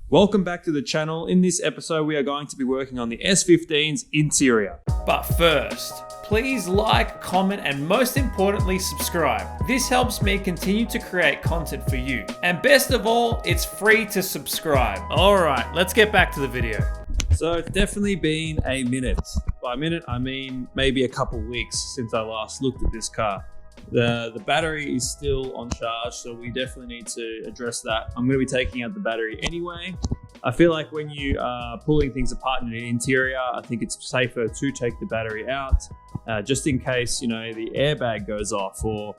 Welcome back to the channel. In this episode, we are going to be working on the S15's interior. But first, please like, comment, and most importantly, subscribe. This helps me continue to create content for you. And best of all, it's free to subscribe. All right, let's get back to the video. So it's definitely been a minute. By a minute, I mean maybe a couple weeks since I last looked at this car. The battery is still on charge, so we definitely need to address that. I'm going to be taking out the battery anyway. I feel like when you are pulling things apart in the interior, I think it's safer to take the battery out, just in case, you know, the airbag goes off or,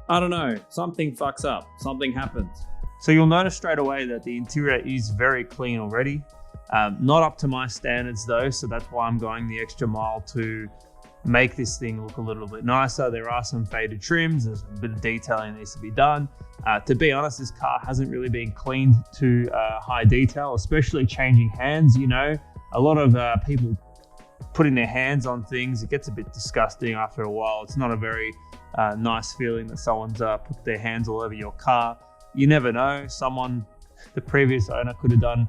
I don't know, something fucks up, something happens. So you'll notice straight away that the interior is very clean already. Not up to my standards though, so that's why I'm going the extra mile to make this thing look a little bit nicer. There are some faded trims, there's a bit of detailing that needs to be done. To be honest, this car hasn't really been cleaned to high detail, especially changing hands. You know, a lot of people putting their hands on things, it gets a bit disgusting after a while. It's not a very nice feeling that someone's put their hands all over your car. You never know, the previous owner could have done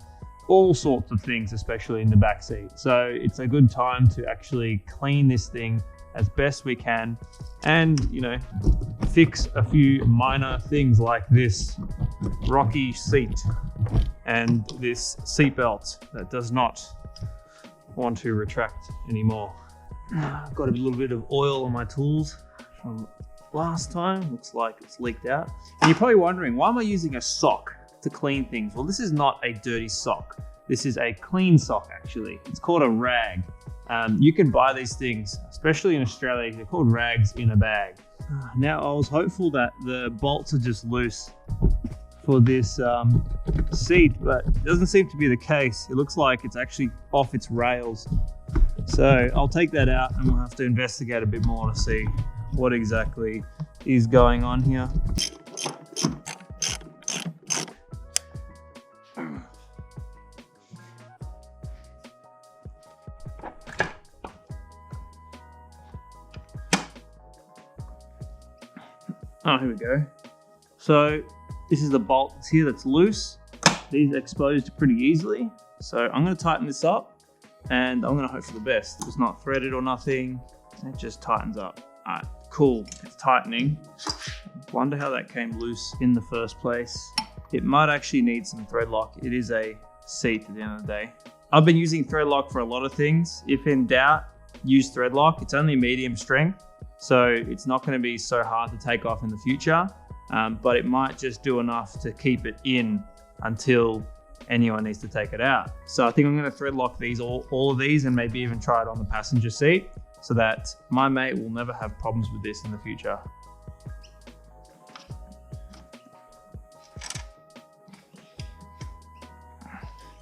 all sorts of things, especially in the back seat. So it's a good time to actually clean this thing as best we can and, you know, fix a few minor things like this rocky seat and this seat belt that does not want to retract anymore. I've got a little bit of oil on my tools from last time. Looks like it's leaked out. And you're probably wondering, why am I using a sock to clean things? Well, this is not a dirty sock. This is a clean sock, actually. It's called a rag. You can buy these things, especially in Australia, they're called rags in a bag. Now, I was hopeful that the bolts are just loose for this seat, but it doesn't seem to be the case. It looks like it's actually off its rails. So I'll take that out and we'll have to investigate a bit more to see what exactly is going on here. Oh, here we go. So this is the bolt that's here that's loose. These are exposed pretty easily. So I'm going to tighten this up and I'm going to hope for the best. It's not threaded or nothing. It just tightens up. All right, cool. It's tightening. Wonder how that came loose in the first place. It might actually need some thread lock. It is a seat at the end of the day. I've been using thread lock for a lot of things. If in doubt, use thread lock. It's only medium strength, so it's not going to be so hard to take off in the future, but it might just do enough to keep it in until anyone needs to take it out. So I think I'm going to thread lock these, all of these, and maybe even try it on the passenger seat so that my mate will never have problems with this in the future.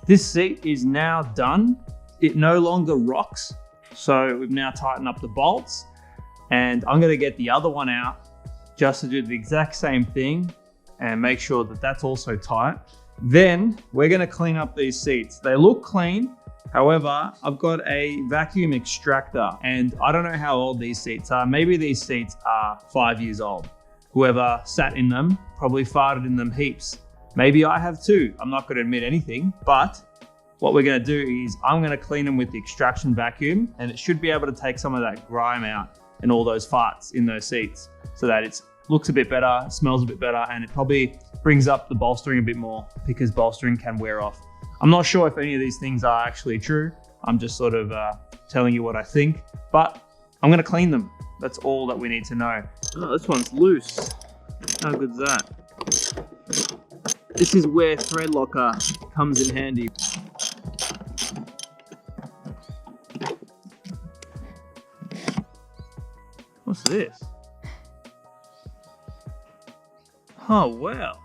This seat is now done. It no longer rocks. So we've now tightened up the bolts, and I'm going to get the other one out just to do the exact same thing and make sure that that's also tight. Then we're going to clean up these seats. They look clean. However, I've got a vacuum extractor and I don't know how old these seats are. Maybe these seats are 5 years old. Whoever sat in them probably farted in them heaps. Maybe I have too. I'm not going to admit anything, but what we're going to do is I'm going to clean them with the extraction vacuum, and it should be able to take some of that grime out and all those farts in those seats so that it looks a bit better, smells a bit better, and it probably brings up the bolstering a bit more because bolstering can wear off. I'm not sure if any of these things are actually true. I'm just sort of telling you what I think, but I'm going to clean them. That's all that we need to know. Oh, this one's loose. How good's that? This is where thread locker comes in handy. What's this? Oh, wow.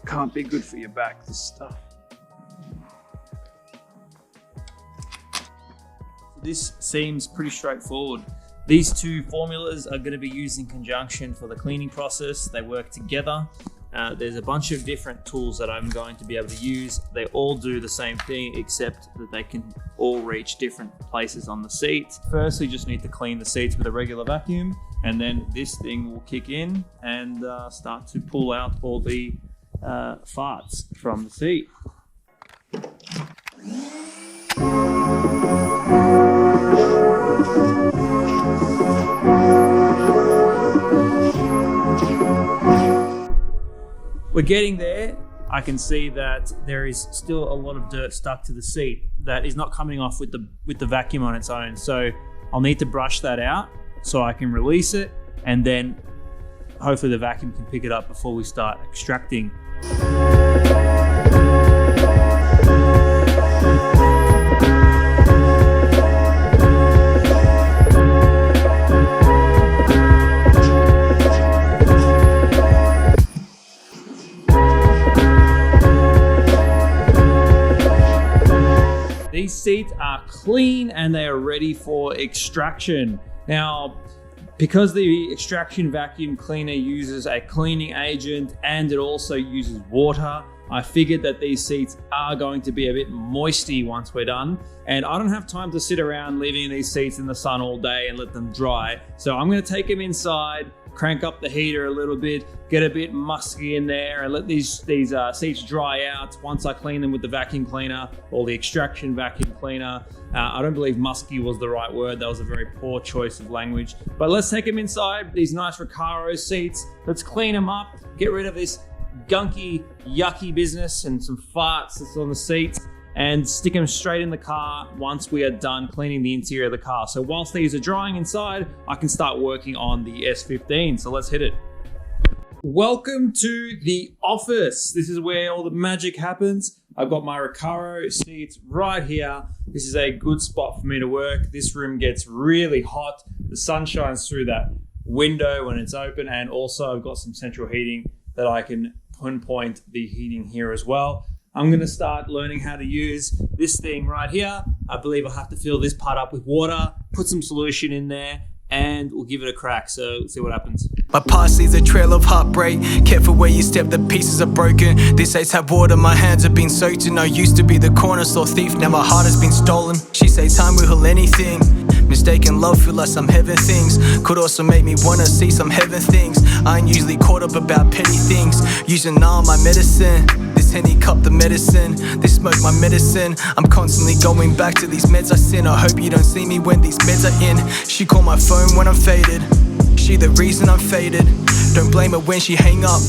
Can't be good for your back, this stuff. This seems pretty straightforward. These two formulas are going to be used in conjunction for the cleaning process. They work together. There's a bunch of different tools that I'm going to be able to use. They all do the same thing, except that they can all reach different places on the seat. Firstly, just need to clean the seats with a regular vacuum, and then this thing will kick in and start to pull out all the farts from the seat. We're getting there. I can see that there is still a lot of dirt stuck to the seat that is not coming off with the vacuum on its own. So I'll need to brush that out so I can release it, and then hopefully the vacuum can pick it up before we start extracting. These seats are clean and they are ready for extraction. Now, because the extraction vacuum cleaner uses a cleaning agent and it also uses water, I figured that these seats are going to be a bit moisty once we're done. And I don't have time to sit around leaving these seats in the sun all day and let them dry. So I'm gonna take them inside, crank up the heater a little bit, get a bit musky in there, and let these seats dry out once I clean them with the vacuum cleaner or the extraction vacuum cleaner. I don't believe musky was the right word. That was a very poor choice of language. But let's take them inside, these nice Recaro seats. Let's clean them up, get rid of this gunky, yucky business and some farts that's on the seats, and stick them straight in the car once we are done cleaning the interior of the car. So whilst these are drying inside, I can start working on the S15. So let's hit it. Welcome to the office. This is where all the magic happens. I've got my Recaro seats right here. This is a good spot for me to work. This room gets really hot. The sun shines through that window when it's open, and also I've got some central heating that I can pinpoint the heating here as well. I'm going to start learning how to use this thing right here. I believe I'll have to fill this part up with water, put some solution in there, and we'll give it a crack. So let's see what happens. My past leaves a trail of heartbreak. Careful where you step, the pieces are broken. These days have water, my hands have been soaked in. I used to be the corner store thief, now my heart has been stolen. She say time will heal anything. Mistaken love feel like some heaven things. Could also make me wanna see some heaven things. I ain't usually caught up about petty things. Using all my medicine. This Henny cup the medicine. This smoke my medicine. I'm constantly going back to these meds I sin. I hope you don't see me when these meds are in. She call my phone when I'm faded. She the reason I'm faded. Don't blame her when she hang up.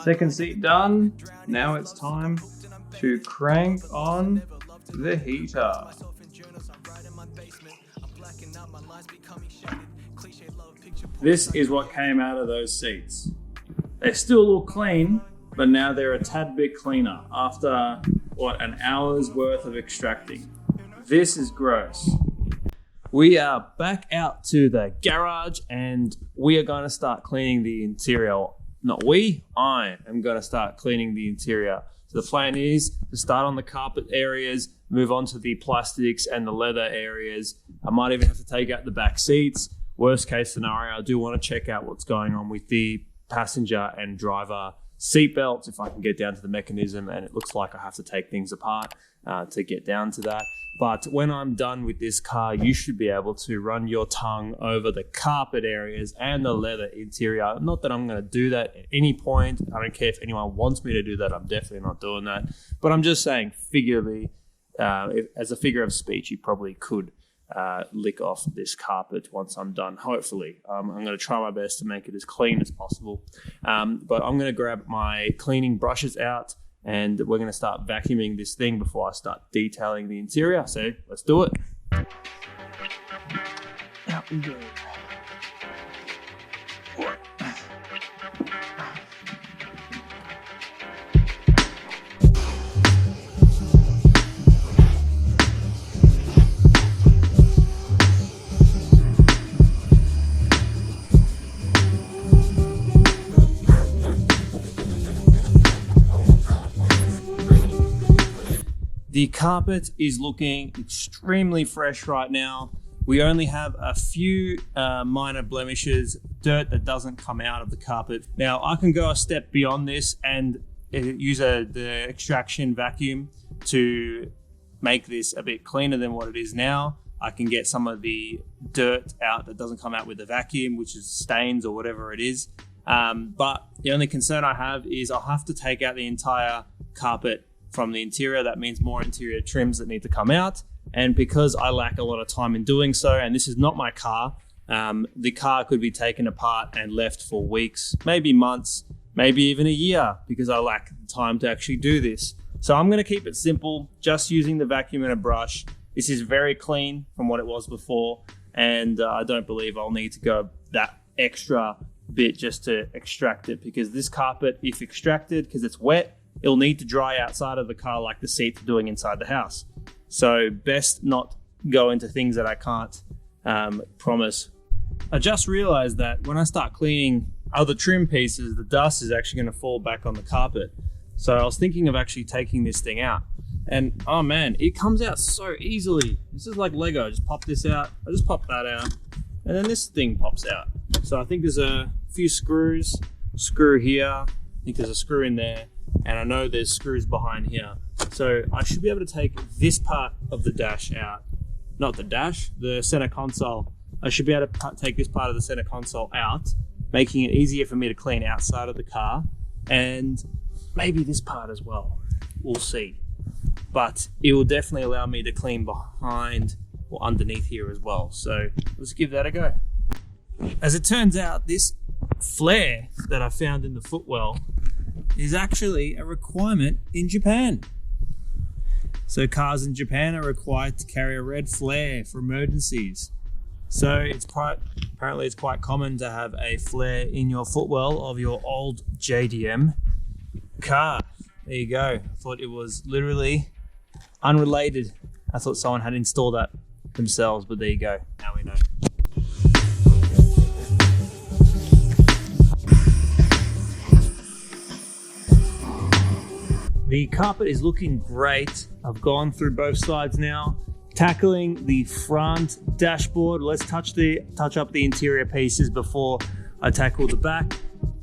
Second seat done. Now it's time to crank on the heater. This is what came out of those seats. They still look clean, but now they're a tad bit cleaner after, what, an hour's worth of extracting. This is gross. We are back out to the garage and we are going to start cleaning the interior. Not we, I am going to start cleaning the interior. So the plan is to start on the carpet areas, move on to the plastics and the leather areas. I might even have to take out the back seats. Worst case scenario, I do want to check out what's going on with the passenger and driver seat belts, if I can get down to the mechanism, and it looks like I have to take things apart to get down to that. But when I'm done with this car, you should be able to run your tongue over the carpet areas and the leather interior. Not that I'm going to do that at any point. I don't care if anyone wants me to do that. I'm definitely not doing that. But I'm just saying, figuratively, as a figure of speech, you probably could lick off this carpet once I'm done, hopefully. I'm going to try my best to make it as clean as possible. But I'm going to grab my cleaning brushes out and we're going to start vacuuming this thing before I start detailing the interior. So let's do it. Out we go. The carpet is looking extremely fresh right now. We only have a few minor blemishes, dirt that doesn't come out of the carpet. Now I can go a step beyond this and use the extraction vacuum to make this a bit cleaner than what it is now. I can get some of the dirt out that doesn't come out with the vacuum, which is stains or whatever it is. But the only concern I have is I'll have to take out the entire carpet from the interior. That means more interior trims that need to come out. And because I lack a lot of time in doing so, and this is not my car, the car could be taken apart and left for weeks, maybe months, maybe even a year, because I lack the time to actually do this. So I'm going to keep it simple, just using the vacuum and a brush. This is very clean from what it was before, and I don't believe I'll need to go that extra bit just to extract it, because this carpet, if extracted, because it's wet, it'll need to dry outside of the car like the seats are doing inside the house. So best not go into things that I can't promise. I just realized that when I start cleaning other trim pieces, the dust is actually going to fall back on the carpet. So I was thinking of actually taking this thing out. And oh man, it comes out so easily. This is like Lego. I just pop this out, I just pop that out, and then this thing pops out. So I think there's a few screws, screw here, I think there's a screw in there, and I know there's screws behind here. So I should be able to take this part of the dash out. Not the dash, the center console. I should be able to take this part of the center console out, making it easier for me to clean outside of the car, and maybe this part as well. We'll see. But it will definitely allow me to clean behind or underneath here as well. So let's give that a go. As it turns out, this flare that I found in the footwell is actually a requirement in Japan. So cars in Japan are required to carry a red flare for emergencies. So apparently it's quite common to have a flare in your footwell of your old JDM car. There you go. I thought it was literally unrelated. I thought someone had installed that themselves, but there you go. Now we know. The carpet is looking great. I've gone through both sides now. Tackling the front dashboard, let's touch up the interior pieces before I tackle the back,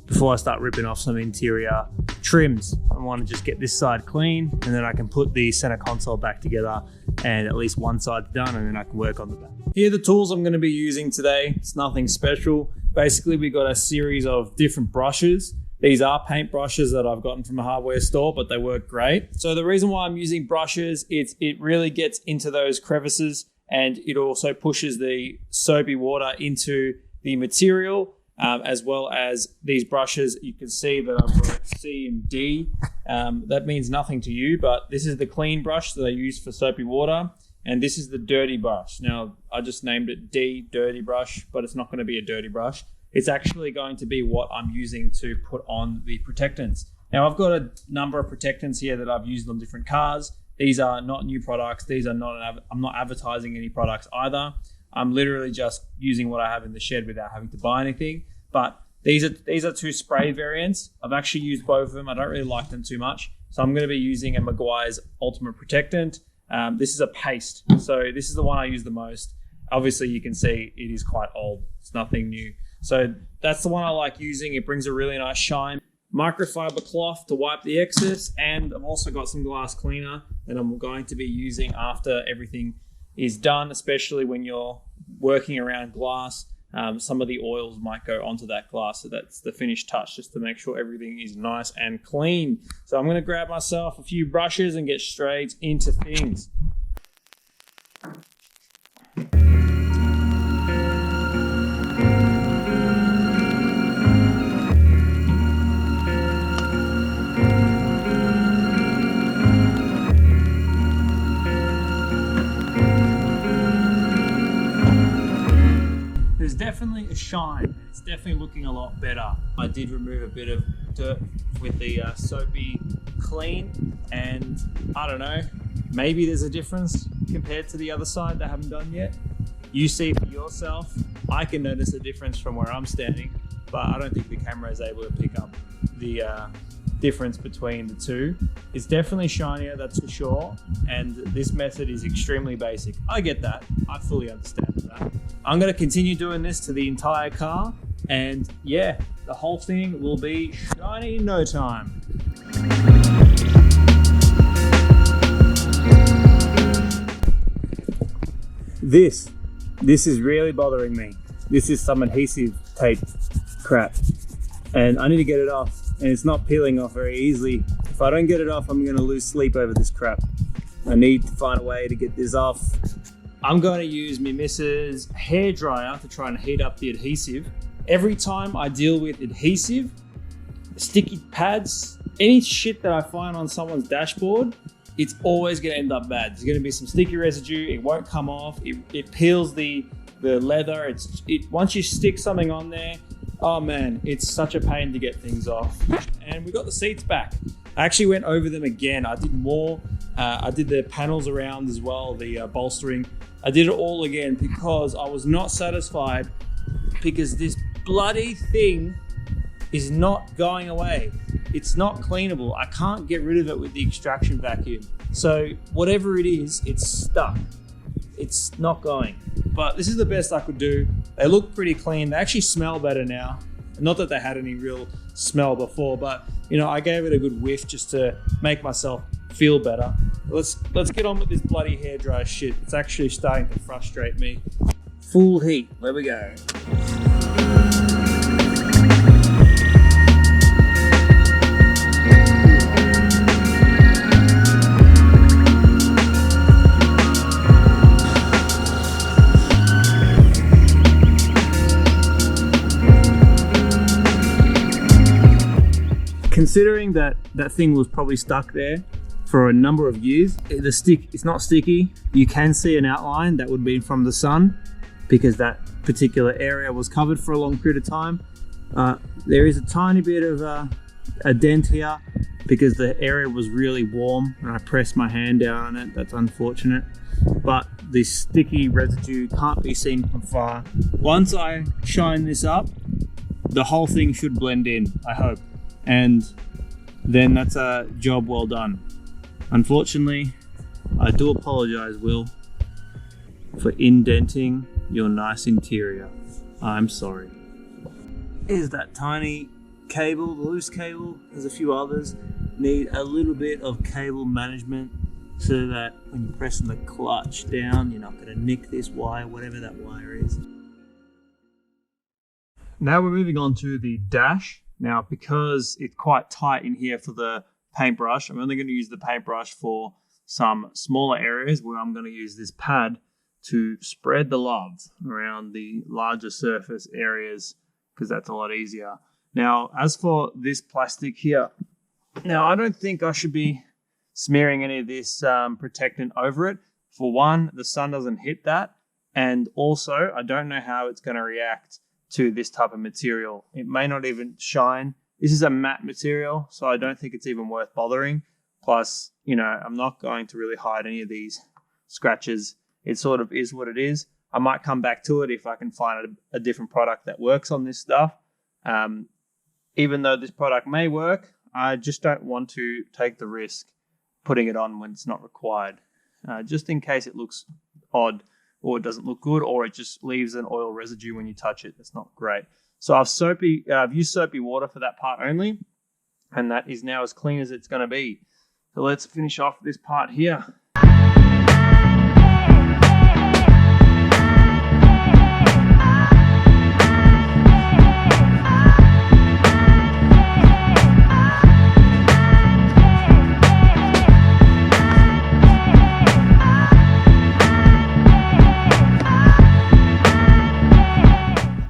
before I start ripping off some interior trims. I want to just get this side clean, and then I can put the center console back together, and at least one side's done, and then I can work on the back. Here are the tools I'm going to be using today. It's nothing special. Basically, we got a series of different brushes. These are paint brushes that I've gotten from a hardware store, but they work great. So the reason why I'm using brushes, it really gets into those crevices, and it also pushes the soapy water into the material, as well as these brushes. You can see that I've got C and D. That means nothing to you, but this is the clean brush that I use for soapy water, and this is the dirty brush. Now, I just named it D, dirty brush, but it's not going to be a dirty brush. It's actually going to be what I'm using to put on the protectants. Now, I've got a number of protectants here that I've used on different cars. These are not new products. These are not, I'm not advertising any products either. I'm literally just using what I have in the shed without having to buy anything. But these are two spray variants. I've actually used both of them. I don't really like them too much. So I'm going to be using a Maguire's Ultimate Protectant. This is a paste. So this is the one I use the most. Obviously, you can see it is quite old. It's nothing new. So that's the one I like using. It brings a really nice shine. Microfiber cloth to wipe the excess, and I've also got some glass cleaner that I'm going to be using after everything is done, especially when you're working around glass. Some of the oils might go onto that glass, so that's the finished touch, just to make sure everything is nice and clean. So I'm going to grab myself a few brushes and get straight into things. There's definitely a shine. It's definitely looking a lot better. I did remove a bit of dirt with the soapy clean, and I don't know, maybe there's a difference compared to the other side that I haven't done yet. You see for yourself. I can notice a difference from where I'm standing, but I don't think the camera is able to pick up the difference between the two. It's definitely shinier, that's for sure. And this method is extremely basic. I get that. I fully understand that. I'm going to continue doing this to the entire car. And yeah, the whole thing will be shiny in no time. This is really bothering me. This is some adhesive tape crap. And I need to get it off. And it's not peeling off very easily. If I don't get it off, I'm gonna lose sleep over this crap. I need to find a way to get this off. I'm going to use my missus hairdryer to try and heat up the adhesive. Every time I deal with adhesive, sticky pads, any shit that I find on someone's dashboard, it's always gonna end up bad. There's gonna be some sticky residue, it won't come off, it peels the leather. Once you stick something on there, oh man, it's such a pain to get things off. And we got the seats back. I actually went over them again. I did more. I did the panels around as well, the bolstering. I did it all again because I was not satisfied because this bloody thing is not going away. It's not cleanable. I can't get rid of it with the extraction vacuum. So whatever it is, it's stuck. It's not going. But this is the best I could do. They look pretty clean. They actually smell better now. Not that they had any real smell before, but you know, I gave it a good whiff just to make myself feel better. Let's get on with this bloody hairdryer shit. It's actually starting to frustrate me. Full heat. Where we go. Considering that thing was probably stuck there for a number of years, it's not sticky. You can see an outline that would be from the sun because that particular area was covered for a long period of time. There is a tiny bit of a dent here because the area was really warm and I pressed my hand down on it. That's unfortunate, but the sticky residue can't be seen from far. Once I shine this up, the whole thing should blend in, I hope. And then that's a job well done. Unfortunately, I do apologize, Will, for indenting your nice interior. I'm sorry. Here's that tiny cable, the loose cable. There's a few others. Need a little bit of cable management so that when you're pressing the clutch down, you're not going to nick this wire, whatever that wire is. Now we're moving on to the dash. Now, because it's quite tight in here for the paintbrush, I'm only going to use the paintbrush for some smaller areas where I'm going to use this pad to spread the love around the larger surface areas because that's a lot easier. Now, as for this plastic here, now I don't think I should be smearing any of this protectant over it. For one, the sun doesn't hit that. And also, I don't know how it's going to react to this type of material. It may not even shine. This is a matte material, so I don't think it's even worth bothering. Plus, you know, I'm not going to really hide any of these scratches. It sort of is what it is. I might come back to it if I can find a different product that works on this stuff. Even though this product may work, I just don't want to take the risk putting it on when it's not required. Just in case it looks odd, or it doesn't look good, or it just leaves an oil residue when you touch it. That's not great. So I've used soapy water for that part only, and that is now as clean as it's going to be. So let's finish off this part here.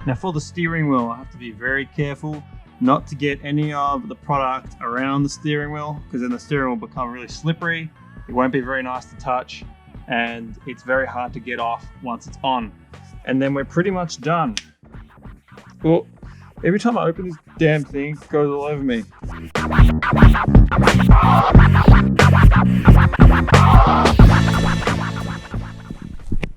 Now for the steering wheel, I have to be very careful not to get any of the product around the steering wheel because then the steering wheel will become really slippery. It won't be very nice to touch and it's very hard to get off once it's on. And then we're pretty much done. Well, every time I open this damn thing, it goes all over me.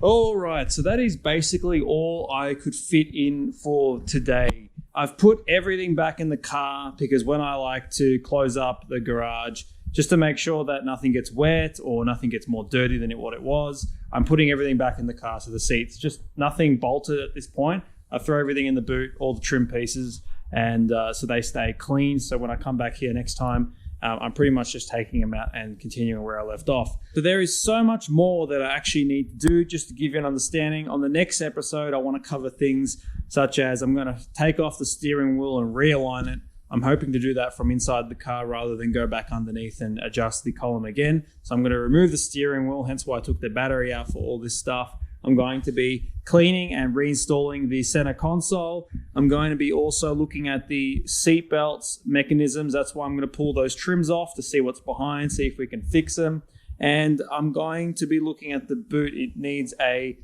All right, so that is basically all I could fit in for today. I've put everything back in the car because when I like to close up the garage, just to make sure that nothing gets wet or nothing gets more dirty than what it was, I'm putting everything back in the car. So the seats, just nothing bolted at this point. I throw everything in the boot, all the trim pieces, and so they stay clean. So when I come back here next time, I'm pretty much just taking them out and continuing where I left off. So there is so much more that I actually need to do just to give you an understanding. On the next episode, I want to cover things such as I'm going to take off the steering wheel and realign it. I'm hoping to do that from inside the car rather than go back underneath and adjust the column again. So I'm going to remove the steering wheel, hence why I took the battery out for all this stuff. I'm going to be cleaning and reinstalling the center console. I'm going to be also looking at the seat belts mechanisms. That's why I'm going to pull those trims off to see what's behind, see if we can fix them. And I'm going to be looking at the boot. It needs a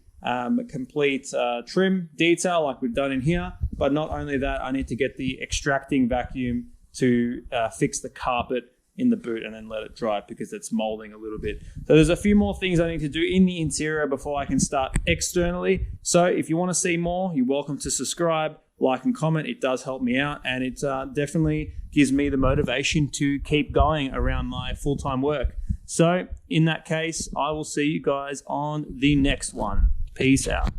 complete trim detail like we've done in here. But not only that, I need to get the extracting vacuum to fix the carpet in the boot and then let it dry because it's molding a little bit. So there's a few more things I need to do in the interior before I can start externally. So if you want to see more, you're welcome to subscribe, like and comment. It does help me out and it definitely gives me the motivation to keep going around my full-time work. So in that case, I will see you guys on the next one. Peace out.